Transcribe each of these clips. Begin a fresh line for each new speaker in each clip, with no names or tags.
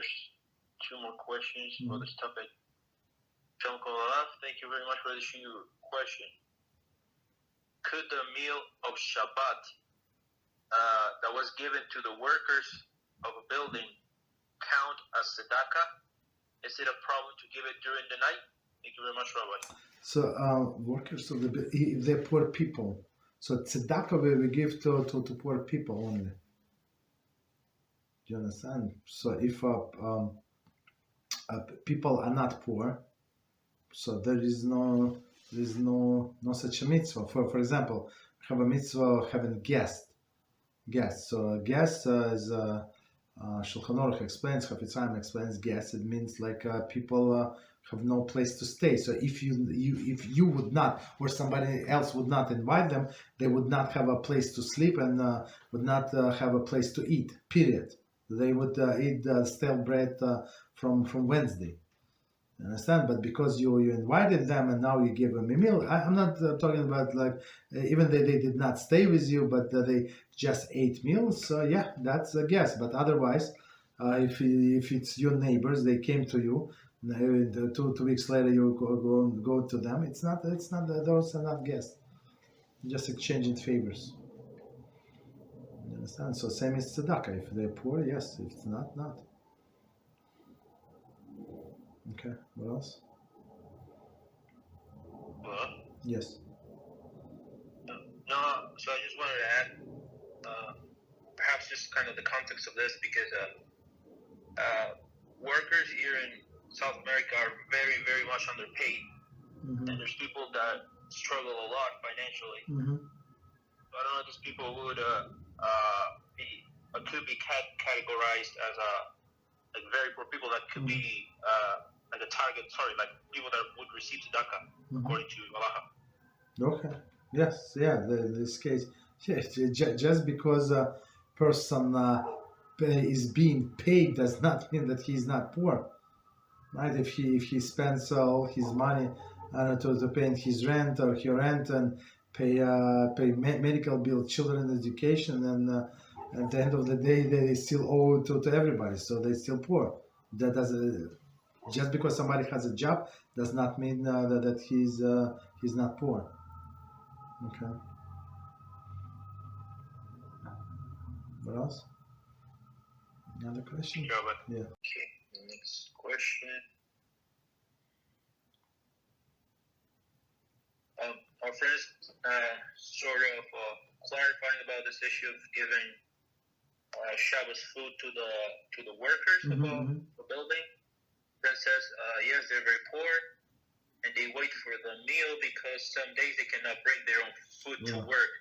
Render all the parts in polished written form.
there's two more questions for this topic. Thank you very much for the Shiur question. Could the meal of Shabbat that was given to the workers of a building count as tzedakah? Is it a problem to give it during the night? Thank you very much, Rabbi.
So workers of the if they're poor people, so tzedakah we give to poor people only. Do you understand? So if people are not poor, so there is no such a mitzvah. For example, have a mitzvah of having guests. So a guest is Shulchan Aruch explains, Chafetz explains guests. It means like people have no place to stay. So if you would not, or somebody else would not invite them, they would not have a place to sleep and would not have a place to eat. Period. They would eat stale bread from Wednesday. You understand? But because you invited them and now you give them a meal, I'm not talking about like even they did not stay with you, but they just ate meals. So yeah, that's a guess. But otherwise, if it's your neighbors, they came to you. 2 weeks later, you go to them. It's not. Those are not guests. Just exchanging favors. You understand? So same as tzedakah. If they're poor, yes. If it's not, not. Okay, what else?
Hello?
Yes.
No, so I just wanted to add, perhaps just kind of the context of this, because workers here in South America are very, very much underpaid, and there's people that struggle a lot financially. So I don't know if these people would could be categorized as like very poor people that could be like a target, like people that would receive tzedakah according to Allah.
Okay. Yes. Yeah. This case, just because a person is being paid does not mean that he's not poor, right? If he spends all his money to pay his rent or her rent and pay medical bill, children education, and at the end of the day they still owe to everybody, so they're still poor. That doesn't. Just because somebody has a job does not mean that he's not poor. Okay. What else? Another question? Yeah.
Okay. Next question. Our friends sort of clarifying about this issue of giving Shabbos food to the workers of a building. Says, yes, they're very poor, and they wait for the meal because some days they cannot bring their own food to work.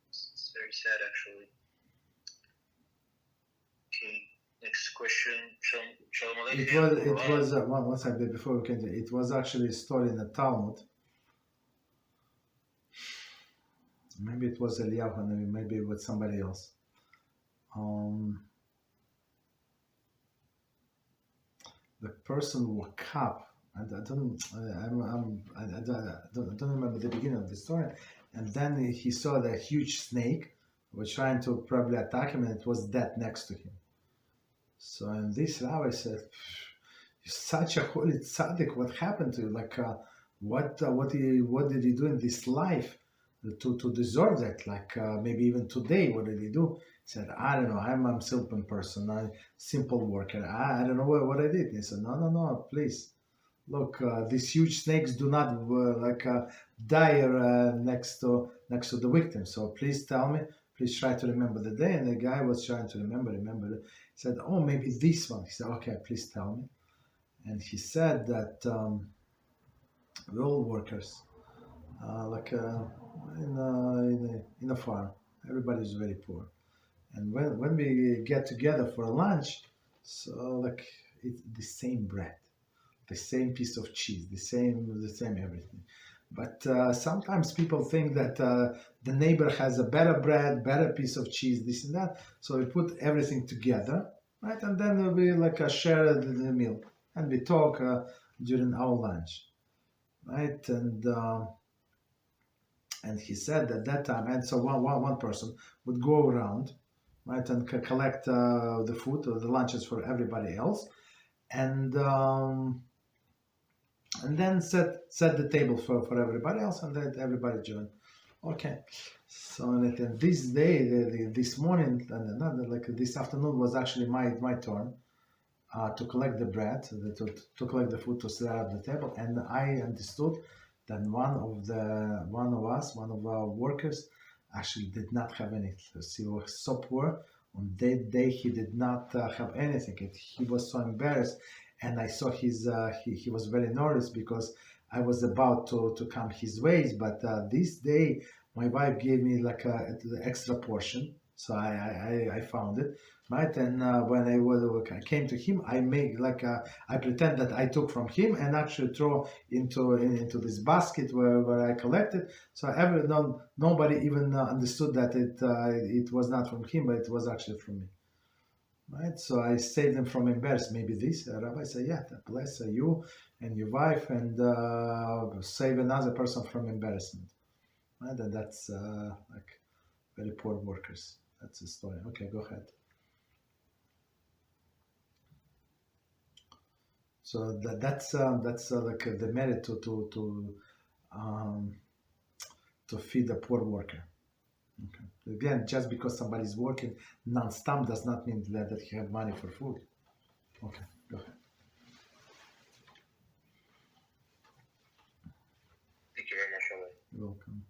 It's very sad, actually. Okay, next question. Shalom Aleichem.
It was one second before we continue. It was actually a story in the Talmud. Maybe it was Eliyahu, maybe it was somebody else. The person woke up, and I don't remember the beginning of the story. And then he saw the huge snake was trying to probably attack him, and it was dead next to him. So, and this rabbi said, "You're such a holy tzaddik. What happened to you? Like, what did he do in this life to deserve that? Like, maybe even today, what did he do?" He said, "I don't know. I'm a simple person. I'm a simple worker. I don't know what I did." He said, No, please. Look, these huge snakes do not die next to the victim. So please tell me. Please try to remember the day. And the guy was trying to remember. He said, "Oh, maybe this one." He said, "Okay, please tell me." And he said that we're all workers, in a farm. Everybody is very poor. And when we get together for lunch, so it's the same bread, the same piece of cheese, the same everything. But sometimes people think that the neighbor has a better bread, better piece of cheese, this and that. So we put everything together, right? And then we share the meal, and we talk during our lunch, right? And he said at that time, and so one person would go around right, and collect the food or the lunches for everybody else, and then set the table for everybody else, and let everybody join. Okay, so and this day, this morning, and like this afternoon was actually my turn to collect the bread, to collect the food to set up the table, and I understood that one of our workers, actually did not have anything. He was so poor. On that day, he did not have anything. He was so embarrassed, and I saw he was very nervous because I was about to come his ways. But this day, my wife gave me like the extra portion, so I found it. Right, and when I came to him, I make like I pretend that I took from him and actually throw into this basket where I collected. So nobody even understood that it was not from him, but it was actually from me. Right, so I saved them from embarrassment. Maybe this Rabbi said, yeah, bless you and your wife, and save another person from embarrassment. Right, and that's like very poor workers. That's the story. Okay, go ahead. So that's like the merit to feed a poor worker. Okay. Again, just because somebody is working non-stop does not mean that he have money for food. Okay, go ahead.
Thank you very much, Rabbi.
You're welcome.